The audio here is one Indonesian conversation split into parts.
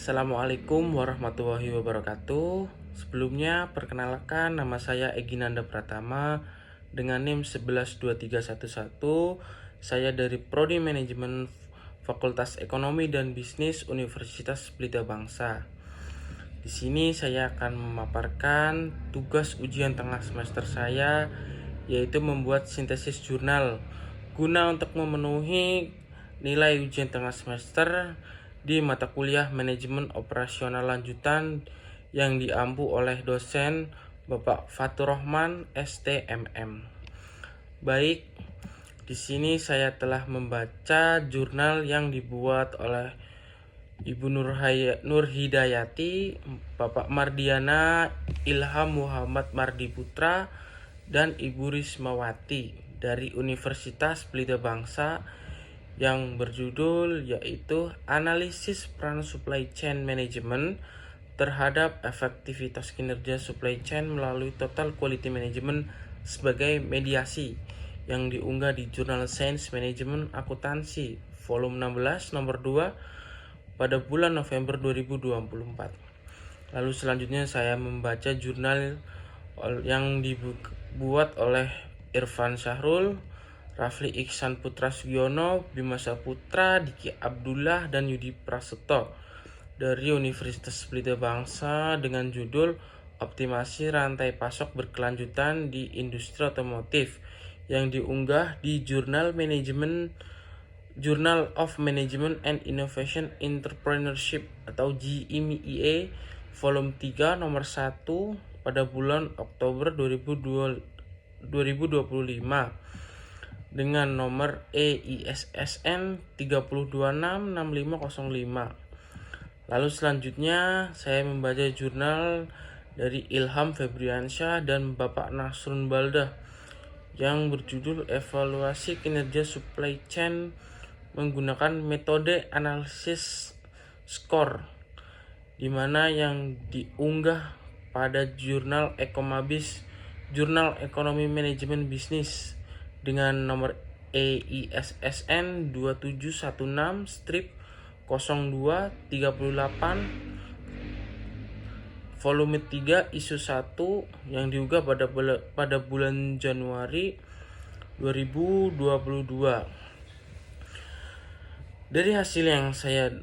Assalamualaikum warahmatullahi wabarakatuh. Sebelumnya perkenalkan, nama saya Egy Nanda Pratama dengan NIM 112311. Saya dari Prodi Manajemen Fakultas Ekonomi dan Bisnis Universitas Pelita Bangsa. Di sini saya akan memaparkan tugas ujian tengah semester saya, yaitu membuat sintesis jurnal guna untuk memenuhi nilai ujian tengah semester di mata kuliah Manajemen Operasional Lanjutan yang diampu oleh dosen Bapak Fatur Rahman STMM. Baik, di sini saya telah membaca jurnal yang dibuat oleh Ibu Nur Hidayati, Bapak Mardiana Ilham Muhammad Mardi Putra, dan Ibu Rismawati dari Universitas Pelita Bangsa yang berjudul yaitu Analisis Peran Supply Chain Management terhadap efektivitas kinerja supply chain melalui Total Quality Management sebagai mediasi, yang diunggah di Jurnal Science Management Akuntansi volume 16 nomor 2 pada bulan November 2024. Lalu selanjutnya saya membaca jurnal yang dibuat oleh Irfan Syahrul, Rafli Iksan Putra Sugiono, Bima Saputra, Diki Abdullah, dan Yudi Prasetyo dari Universitas Pelita Bangsa dengan judul Optimasi Rantai Pasok Berkelanjutan di Industri Otomotif, yang diunggah di Journal of Management and Innovation Entrepreneurship atau JIMIE volume 3 nomor 1 pada bulan Oktober 2025 dengan nomor EISSN 30266505. Lalu selanjutnya saya membaca jurnal dari Ilham Febriansyah dan Bapak Nasrun Baldah yang berjudul Evaluasi Kinerja Supply Chain menggunakan metode analisis skor, di mana yang diunggah pada jurnal Ekomabis, Jurnal Ekonomi Manajemen Bisnis dengan nomor EISSN 2716-0238 volume 3 isu 1 yang diunggah pada bulan Januari 2022. Dari hasil yang saya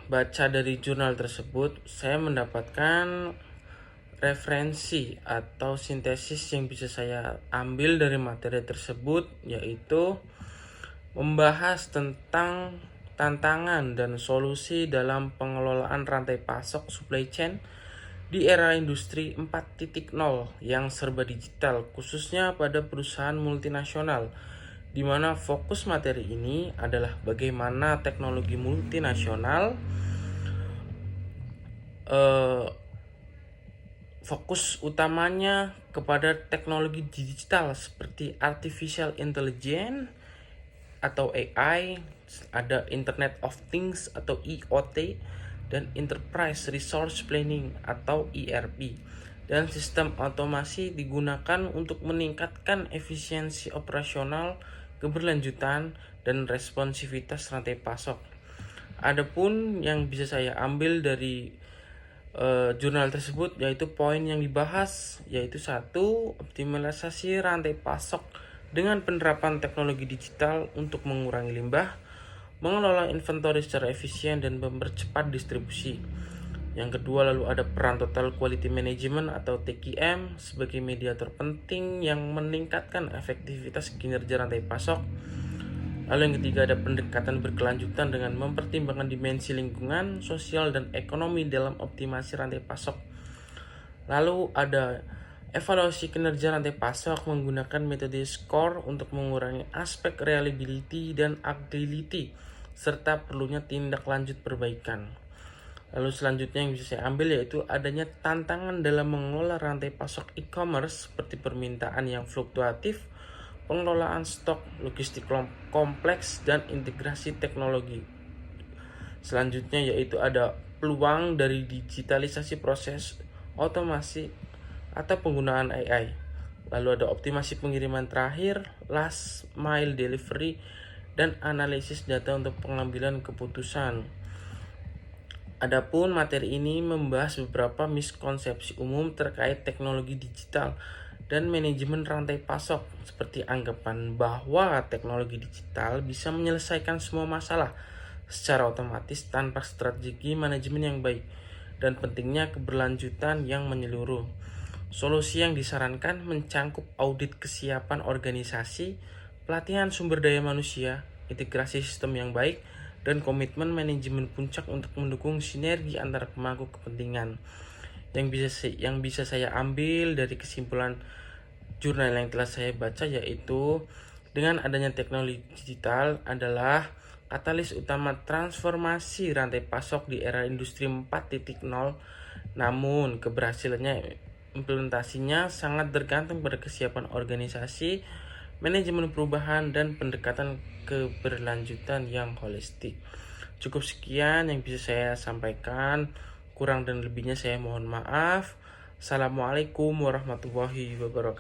baca dari jurnal tersebut, saya mendapatkan referensi atau sintesis yang bisa saya ambil dari materi tersebut, yaitu membahas tentang tantangan dan solusi dalam pengelolaan rantai pasok supply chain di era industri 4.0 yang serba digital, khususnya pada perusahaan multinasional, di mana fokus materi ini adalah bagaimana teknologi multinasional fokus utamanya kepada teknologi digital seperti artificial intelligence atau AI, ada Internet of Things atau IoT, dan Enterprise Resource Planning atau ERP. Dan sistem otomasi digunakan untuk meningkatkan efisiensi operasional, keberlanjutan, dan responsivitas rantai pasok. Adapun yang bisa saya ambil dari jurnal tersebut yaitu poin yang dibahas, yaitu 1. Optimalisasi rantai pasok dengan penerapan teknologi digital untuk mengurangi limbah, mengelola inventory secara efisien, dan mempercepat distribusi. Yang kedua, lalu ada peran Total Quality Management atau TQM sebagai mediator penting yang meningkatkan efektivitas kinerja rantai pasok. Lalu yang ketiga, ada pendekatan berkelanjutan dengan mempertimbangkan dimensi lingkungan, sosial, dan ekonomi dalam optimasi rantai pasok. Lalu ada evaluasi kinerja rantai pasok menggunakan metode SCORE untuk mengurangi aspek reliability dan agility, serta perlunya tindak lanjut perbaikan. Lalu selanjutnya yang bisa saya ambil yaitu adanya tantangan dalam mengelola rantai pasok e-commerce seperti permintaan yang fluktuatif, pengelolaan stok, logistik kompleks, dan integrasi teknologi. Selanjutnya yaitu ada peluang dari digitalisasi proses, otomasi, atau penggunaan AI. Lalu ada optimasi pengiriman terakhir, last mile delivery, dan analisis data untuk pengambilan keputusan. Adapun materi ini membahas beberapa miskonsepsi umum terkait teknologi digital dan manajemen rantai pasok, seperti anggapan bahwa teknologi digital bisa menyelesaikan semua masalah secara otomatis tanpa strategi manajemen yang baik, dan pentingnya keberlanjutan yang menyeluruh. Solusi yang disarankan mencangkup audit kesiapan organisasi, pelatihan sumber daya manusia, integrasi sistem yang baik, dan komitmen manajemen puncak untuk mendukung sinergi antara pemangku kepentingan. Yang bisa saya ambil dari kesimpulan jurnal yang telah saya baca yaitu dengan adanya teknologi digital adalah katalis utama transformasi rantai pasok di era industri 4.0, namun keberhasilannya implementasinya sangat tergantung pada kesiapan organisasi, manajemen perubahan, dan pendekatan keberlanjutan yang holistik. Cukup sekian yang bisa saya sampaikan. Kurang dan lebihnya saya mohon maaf. Assalamualaikum warahmatullahi wabarakatuh.